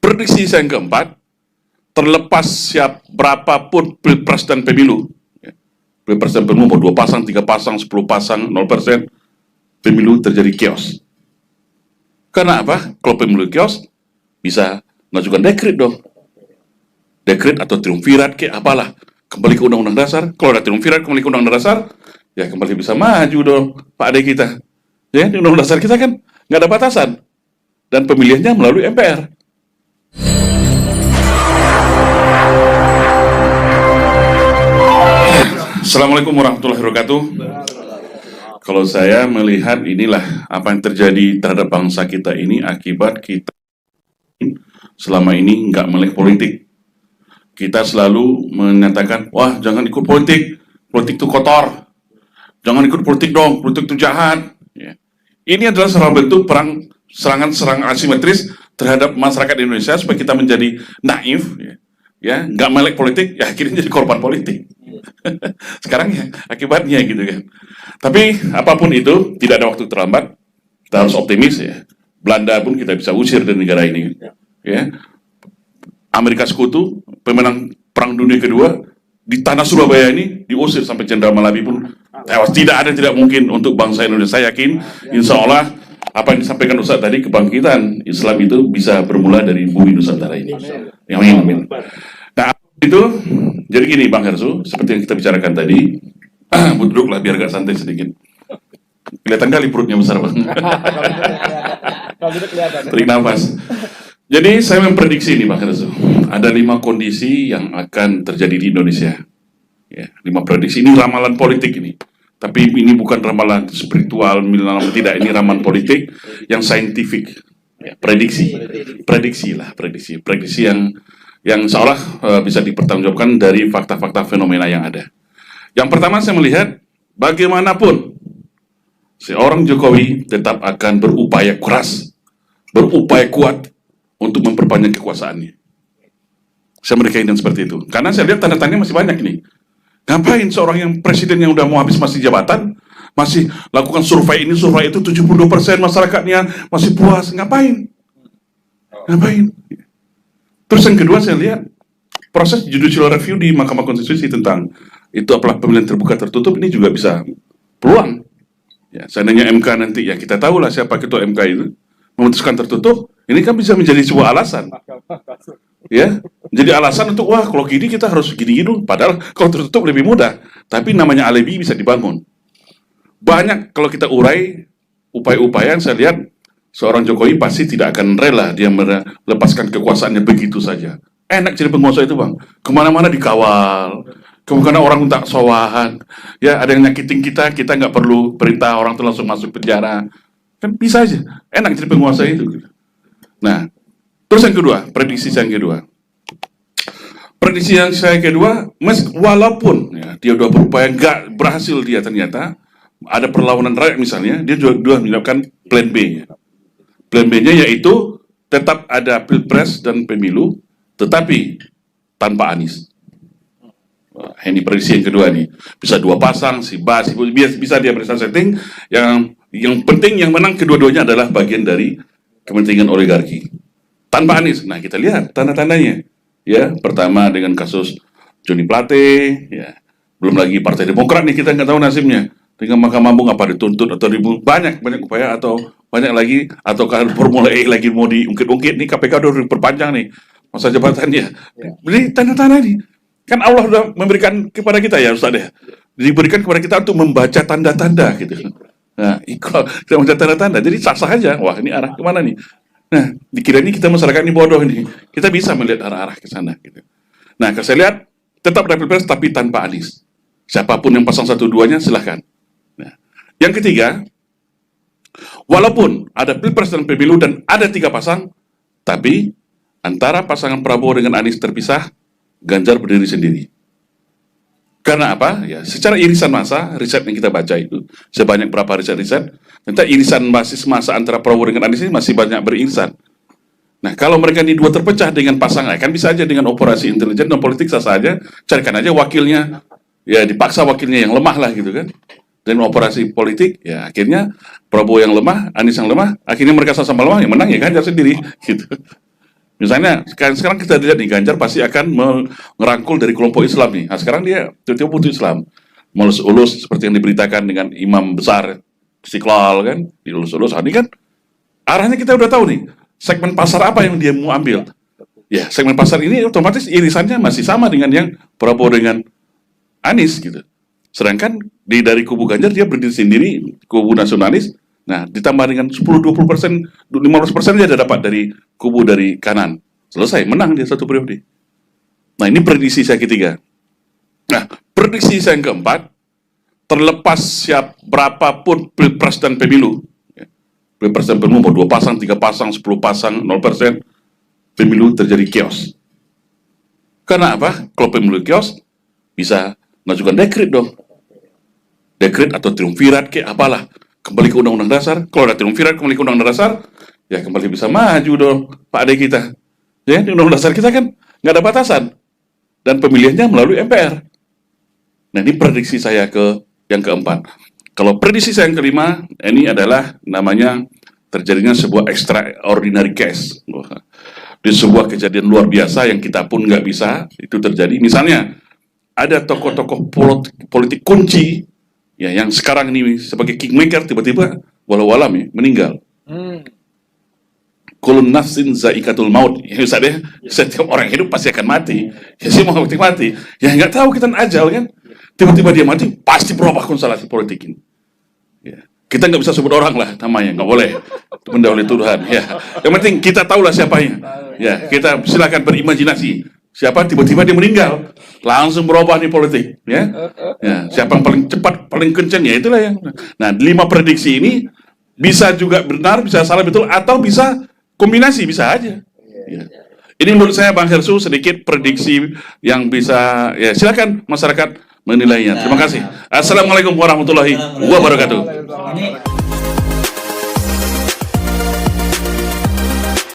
Prediksi saya yang keempat, terlepas siap berapapun pilpres dan pemilu, pilpres dan pemilu mau 2 pasang, 3 pasang, 10 pasang, 0%, pemilu terjadi chaos. Karena apa? Kalau pemilu chaos, bisa mengajukan dekret dong. Dekret atau triumvirat kayak apalah. Kembali ke Undang-Undang Dasar. Kalau ada triumvirat kembali ke Undang-Undang Dasar, ya kembali bisa maju dong Pak Ade kita. Ya, di Undang-Undang Dasar kita kan nggak ada batasan. Dan pemilihannya melalui MPR. Assalamualaikum warahmatullahi wabarakatuh. Kalau saya melihat inilah apa yang terjadi terhadap bangsa kita ini akibat kita selama ini nggak melek politik. Kita selalu menyatakan, wah jangan ikut politik, politik itu kotor. Jangan ikut politik dong, politik itu jahat. Ya. Ini adalah salah bentuk perang serangan asimetris terhadap masyarakat Indonesia supaya kita menjadi naif, ya, nggak melek politik, ya akhirnya jadi korban politik. Sekarang ya akibatnya gitu kan. Tapi apapun itu tidak ada waktu terlambat. Kita harus optimis ya. Belanda pun kita bisa usir dari negara ini. Ya. Amerika Sekutu, pemenang Perang Dunia Kedua, di tanah Surabaya ini diusir sampai Jenderal Malabi pun tewas. Tidak mungkin untuk bangsa Indonesia. Saya yakin, insya Allah apa yang disampaikan Ustaz tadi, kebangkitan Islam itu bisa bermula dari bumi Nusantara ini. Amin. Nah, itu jadi gini Bang Hersu, seperti yang kita bicarakan tadi, duduklah biar agak santai sedikit. Kelihatan kali perutnya besar Bang. Tarik nafas. Jadi saya memprediksi ini Bang Hersu, ada 5 kondisi yang akan terjadi di Indonesia. Ya, 5 prediksi, ini ramalan politik ini. Tapi ini bukan ramalan spiritual, tidak, ini ramalan politik yang saintifik. Ya, prediksi yang seolah bisa dipertanggungjawabkan dari fakta-fakta fenomena yang ada. Yang pertama saya melihat, bagaimanapun seorang Jokowi tetap akan berupaya keras, berupaya kuat untuk memperpanjang kekuasaannya. Saya meyakini seperti itu. Karena saya lihat tanda-tandanya masih banyak nih. Ngapain seorang yang presiden yang udah mau habis masih jabatan, masih lakukan survei ini, survei itu, 72% masyarakatnya masih puas. Ngapain? Terus yang kedua saya lihat proses judicial review di Mahkamah Konstitusi tentang itu apalah pemilihan terbuka tertutup ini juga bisa peluang. Ya, seandainya MK nanti ya kita tahulah siapa ketua MK itu memutuskan tertutup, ini kan bisa menjadi sebuah alasan. Ya, jadi alasan untuk wah kalau gini kita harus gini dulu. Padahal kalau tertutup lebih mudah. Tapi namanya alibi bisa dibangun. Banyak kalau kita urai upaya-upaya yang saya lihat seorang Jokowi pasti tidak akan rela dia melepaskan kekuasaannya begitu saja. Enak jadi penguasa itu Bang. Kemana-mana dikawal. Kemana orang minta sowahan. Ya ada yang nyakitin kita nggak perlu perintah orang itu langsung masuk penjara. Kan bisa aja. Enak jadi penguasa itu. Nah, terus yang kedua, prediksi saya yang kedua. Prediksi yang saya kedua, walaupun ya, dia udah berupaya nggak berhasil dia ternyata ada perlawanan rakyat misalnya, dia juga menyiapkan plan B-nya. Plan B-nya yaitu tetap ada pilpres dan pemilu, tetapi tanpa Anies. Wah, ini prediksi yang kedua nih. Bisa 2 pasang, bisa dia berikan setting. Yang penting yang menang kedua-duanya adalah bagian dari kepentingan oligarki. Tanpa Anies. Nah, kita lihat tanda-tandanya. Ya, pertama dengan kasus Joni Plate, ya. Belum lagi Partai Demokrat nih, kita nggak tahu nasibnya. Dengan Mahkamah Agung apa dituntut atau banyak upaya atau banyak lagi atau kalau Formula E lagi mau diungkit-ungkit nih, KPK udah diperpanjang nih masa jabatannya. Jadi tanda-tanda nih. Kan Allah sudah memberikan kepada kita ya Ustaz ya. Diberikan kepada kita untuk membaca tanda-tanda gitu. Nah, kalau kita membaca tanda-tanda, jadi sah-sah aja. Wah, ini arah kemana nih? Nah, dikira ini kita masyarakat ini bodoh ini. Kita bisa melihat arah-arah ke sana gitu. Nah, kalau saya lihat tetap ada pilpres tapi tanpa Anies. Siapapun yang pasang 1-2-nya silahkan. Nah, yang ketiga, walaupun ada pilpres dan pemilu dan ada 3 pasang, tapi antara pasangan Prabowo dengan Anies terpisah, Ganjar berdiri sendiri. Karena apa? Ya, secara irisan masa, riset yang kita baca itu, sebanyak berapa riset, ternyata irisan basis masa antara Prabowo dengan Anies ini masih banyak beririsan. Nah, kalau mereka ini 2 terpecah dengan pasangan, kan bisa aja dengan operasi intelijen dan politik sah saja, carikan aja wakilnya, ya dipaksa wakilnya yang lemah lah gitu kan. Dan operasi politik, ya akhirnya Prabowo yang lemah, Anies yang lemah, akhirnya mereka sama-sama lemah, yang menang ya Ganjar sendiri, gitu. Misalnya sekarang kita lihat nih, Ganjar pasti akan merangkul dari kelompok Islam nih. Nah, sekarang dia tiba-tiba butuh Islam, mulus-ulus seperti yang diberitakan dengan imam besar Istiqlal kan, diulus-ulus. Ini kan arahnya kita udah tahu nih, segmen pasar apa yang dia mau ambil. Ya, segmen pasar ini otomatis irisannya masih sama dengan yang Prabowo dengan Anies gitu. Sedangkan dari kubu Ganjar dia berdiri sendiri, kubu nasionalis. Nah, ditambah dengan 10-20%, 15% dia dapat dari kubu dari kanan. Selesai, menang dia satu periode. Nah, ini prediksi saya ketiga. Nah, prediksi saya yang keempat, terlepas berapapun pilpres dan pemilu, ya, pilpres dan pemilu mau 2 pasang, 3 pasang, 10 pasang, 0%, pemilu terjadi chaos. Karena apa? Kalau pemilu chaos, bisa mengajukan dekret dong. Dekret atau triumvirat kayak apalah. Kembali ke Undang-Undang Dasar. Kalau ada triumvirat kembali ke Undang-Undang Dasar, ya kembali bisa maju dong Pak Ade kita. Ya, di Undang-Undang Dasar kita kan nggak ada batasan. Dan pemilihannya melalui MPR. Nah, ini prediksi saya yang keempat. Kalau prediksi saya yang kelima, ini adalah namanya terjadinya sebuah extraordinary case. Di sebuah kejadian luar biasa yang kita pun nggak bisa, itu terjadi. Misalnya, ada tokoh-tokoh politik kunci, ya, yang sekarang ini sebagai kingmaker tiba-tiba walau alam ya, meninggal. Kulun nafsin zaikatul maut. Ya, misalnya, setiap orang hidup pasti akan mati. Ya, sih mau mati. Ya, nggak tahu kita ajal kan. Tiba-tiba dia mati, pasti berubah konstelasi politik ini. Ya. Kita nggak bisa sebut orang lah namanya, nggak boleh. Itu mendahului Tuhan. Ya. Yang penting kita tahulah siapanya. Ya, kita silakan berimajinasi. Siapa tiba-tiba dia meninggal, langsung berubah di politik, ya. Ya, siapa yang paling cepat, paling kencang, ya itulah yang. Nah, 5 prediksi ini bisa juga benar, bisa salah betul, atau bisa kombinasi, bisa aja. Ya. Ini menurut saya Bang Hersu sedikit prediksi yang bisa, ya silakan masyarakat menilainya. Terima kasih. Assalamualaikum warahmatullahi wabarakatuh.